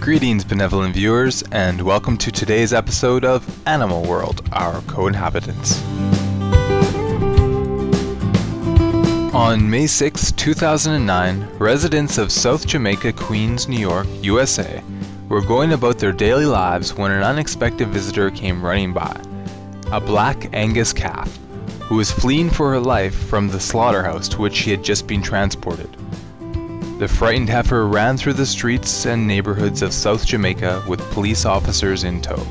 Greetings, benevolent viewers, and welcome to today's episode of Animal World, Our Co-Inhabitants. On May 6, 2009, residents of South Jamaica, Queens, New York, USA, were going about their daily lives when an unexpected visitor came running by. A black Angus calf, who was fleeing for her life from the slaughterhouse to which she had just been transported. The frightened heifer ran through the streets and neighborhoods of South Jamaica with police officers in tow.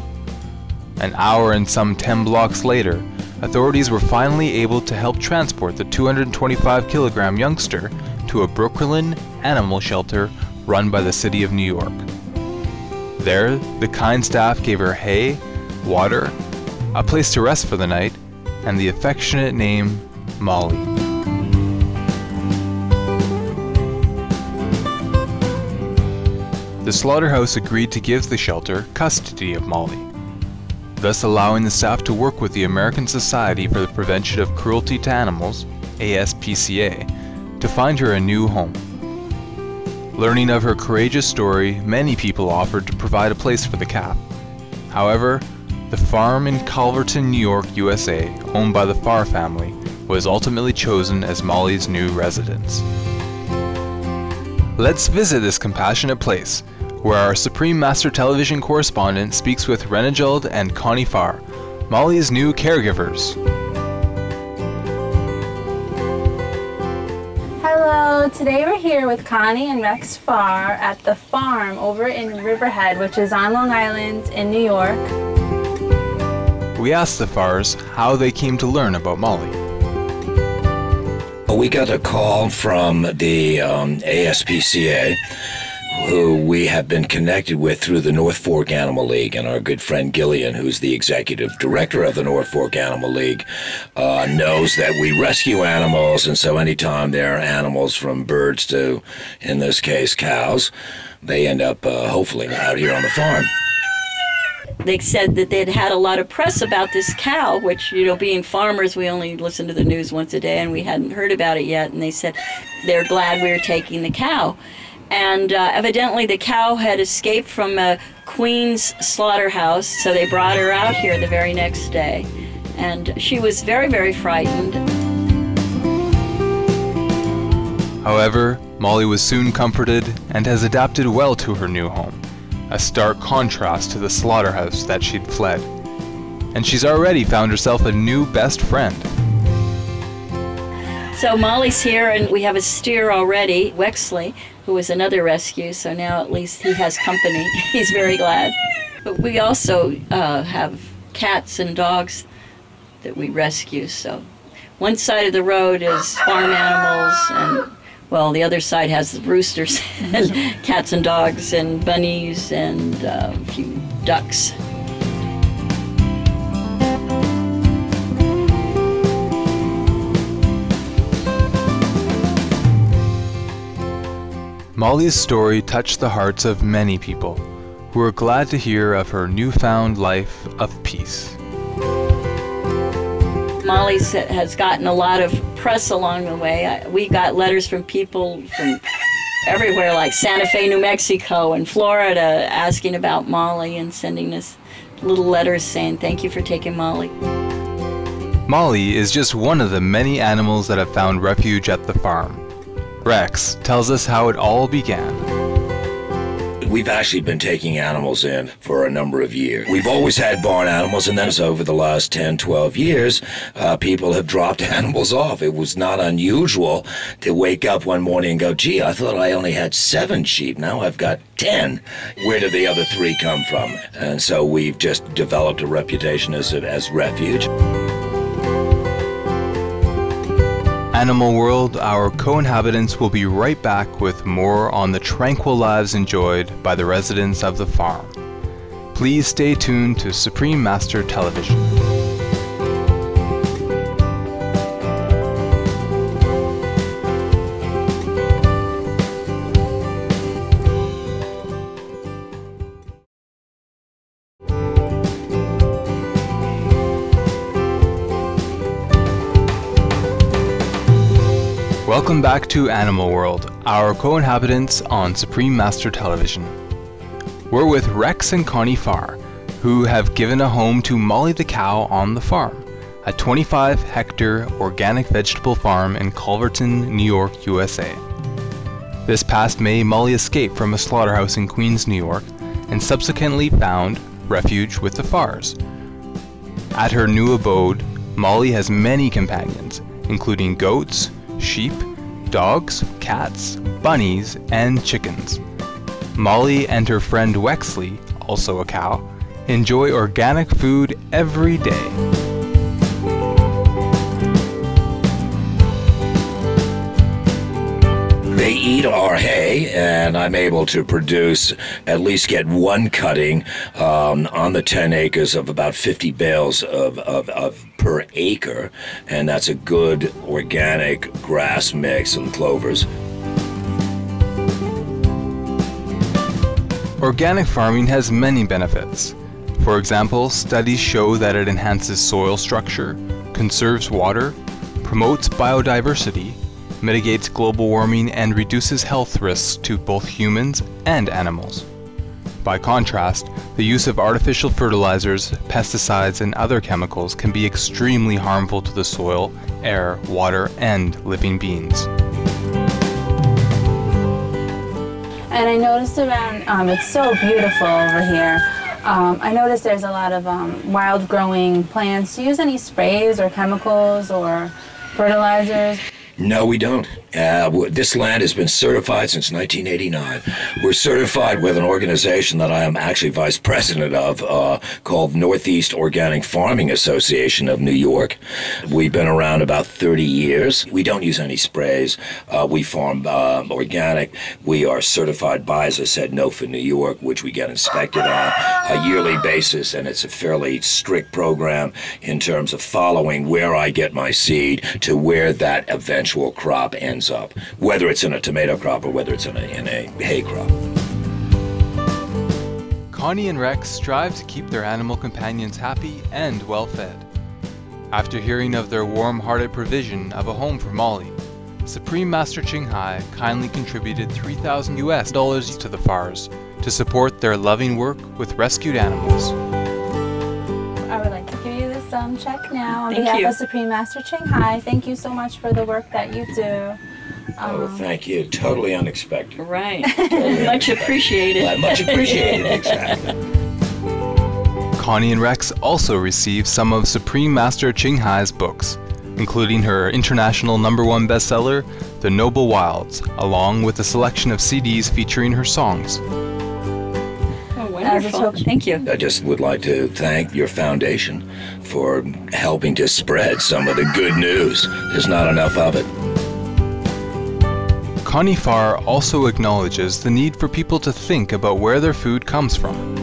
An hour and some 10 blocks later, authorities were finally able to help transport the 225-kilogram youngster to a Brooklyn animal shelter run by the city of New York. There, the kind staff gave her hay, water, a place to rest for the night, and the affectionate name Molly. The slaughterhouse agreed to give the shelter custody of Molly, thus allowing the staff to work with the American Society for the Prevention of Cruelty to Animals, ASPCA, to find her a new home. Learning of her courageous story, many people offered to provide a place for the calf. However, the farm in Calverton, New York, USA, owned by the Farrm family, was ultimately chosen as Molly's new residence. Let's visit this compassionate place, where our Supreme Master Television correspondent speaks with Renegeld and Connie Farr, Molly's new caregivers. Hello, today we're here with Connie and Rex Farr at the Farrm over in Riverhead, which is on Long Island in New York. We asked the Farrs how they came to learn about Molly. We got a call from the ASPCA, who we have been connected with through the North Fork Animal League, and our good friend Gillian, who's the executive director of the North Fork Animal League, knows that we rescue animals, and so anytime there are animals from birds to, in this case, cows, they end up hopefully out here on the farm. They said that they'd had a lot of press about this cow, which, you know, being farmers, we only listen to the news once a day, and we hadn't heard about it yet, and they said they're glad we were taking the cow. And evidently the cow had escaped from a Queens slaughterhouse, so they brought her out here the very next day. And she was very, very frightened. However, Molly was soon comforted and has adapted well to her new home, a stark contrast to the slaughterhouse that she'd fled. And she's already found herself a new best friend. So Molly's here, and we have a steer already, Wexley, who was another rescue, so now at least he has company. He's very glad. But we also have cats and dogs that we rescue. So one side of the road is farm animals, and well, the other side has the roosters and cats and dogs and bunnies and a few ducks. Molly's story touched the hearts of many people who were glad to hear of her newfound life of peace. Molly has gotten a lot of press along the way. We got letters from people from everywhere, like Santa Fe, New Mexico, and Florida, asking about Molly and sending us little letters saying, "Thank you for taking Molly." Molly is just one of the many animals that have found refuge at the farm. Rex tells us how it all began. We've actually been taking animals in for a number of years. We've always had barn animals, and then over the last 10, 12 years, people have dropped animals off. It was not unusual to wake up one morning and go, gee, I thought I only had 7 sheep. Now I've got 10. Where did the other 3 come from? And so we've just developed a reputation as refuge. Animal World, our co-inhabitants will be right back with more on the tranquil lives enjoyed by the residents of the farm. Please stay tuned to Supreme Master Television. Welcome back to Animal World, our co-inhabitants on Supreme Master Television. We're with Rex and Connie Farr, who have given a home to Molly the cow on the farm, a 25-hectare organic vegetable farm in Calverton, New York, USA. This past May, Molly escaped from a slaughterhouse in Queens, New York, and subsequently found refuge with the Farrs. At her new abode, Molly has many companions, including goats, sheep, dogs, cats, bunnies, and chickens. Molly and her friend Wexley, also a cow, enjoy organic food every day. They eat our hay, and I'm able to produce, at least get one cutting on the 10 acres of about 50 bales of per acre, and that's a good organic grass mix and clovers. Organic farming has many benefits. For example, studies show that it enhances soil structure, conserves water, promotes biodiversity, mitigates global warming, and reduces health risks to both humans and animals. By contrast, the use of artificial fertilizers, pesticides, and other chemicals can be extremely harmful to the soil, air, water, and living beings. And I noticed around, it's so beautiful over here. I noticed there's a lot of wild growing plants. Do you use any sprays or chemicals or fertilizers? No, we don't. This land has been certified since 1989. We're certified with an organization that I am actually vice president of called Northeast Organic Farming Association of New York. We've been around about 30 years. We don't use any sprays. We farm organic. We are certified by, as I said, NOFA New York, which we get inspected on a yearly basis, and it's a fairly strict program in terms of following where I get my seed to where that eventual crop ends up, whether it's in a tomato crop or whether it's in a hay crop. Connie and Rex strive to keep their animal companions happy and well fed. After hearing of their warm-hearted provision of a home for Molly, Supreme Master Ching Hai kindly contributed $3,000 to the Farrs to support their loving work with rescued animals. I would like to give you this check now on Thank behalf you. of Supreme Master Ching Hai. Thank you so much for the work that you do. Oh, thank you. Totally unexpected. Right. Much appreciated. Much appreciated, exactly. Connie and Rex also received some of Supreme Master Ching Hai's books, including her international #1 bestseller, The Noble Wilds, along with a selection of CDs featuring her songs. Oh, wonderful. Thank you. I just would like to thank your foundation for helping to spread some of the good news. There's not enough of it. Connie Farr also acknowledges the need for people to think about where their food comes from.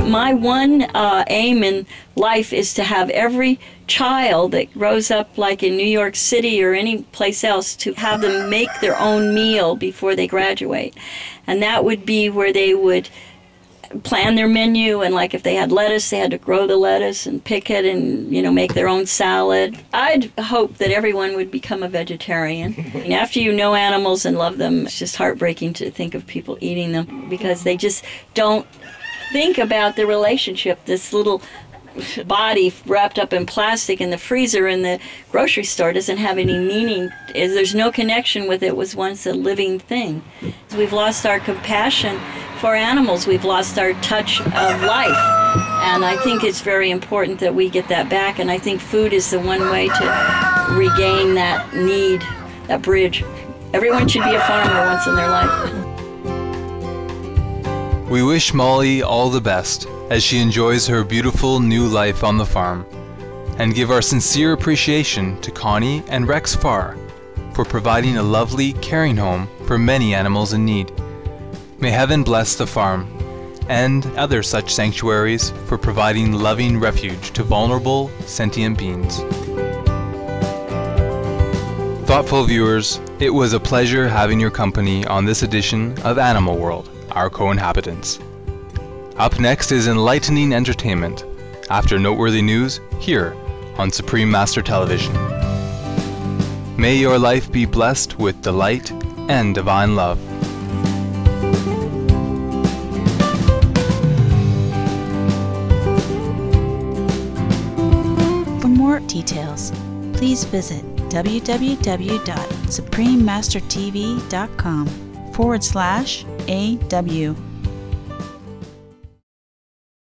My one aim in life is to have every child that grows up like in New York City or any place else to have them make their own meal before they graduate. And that would be where they would plan their menu, and like if they had lettuce, they had to grow the lettuce and pick it and, you know, make their own salad. I'd hope that everyone would become a vegetarian. And after you know animals and love them, it's just heartbreaking to think of people eating them because they just don't think about the relationship. This little body wrapped up in plastic in the freezer in the grocery store doesn't have any meaning. There's no connection with it. It was once a living thing. We've lost our compassion for animals. We've lost our touch of life. And I think it's very important that we get that back. And I think food is the one way to regain that need, that bridge. Everyone should be a farmer once in their life. We wish Molly all the best as she enjoys her beautiful new life on the farm, and give our sincere appreciation to Connie and Rex Farr for providing a lovely, caring home for many animals in need. May heaven bless the farm and other such sanctuaries for providing loving refuge to vulnerable, sentient beings. Thoughtful viewers, it was a pleasure having your company on this edition of Animal World, Our Co-Inhabitants. Up next is enlightening entertainment, after noteworthy news, here on Supreme Master Television. May your life be blessed with delight and divine love. details, please visit www.suprememastertv.com/AW.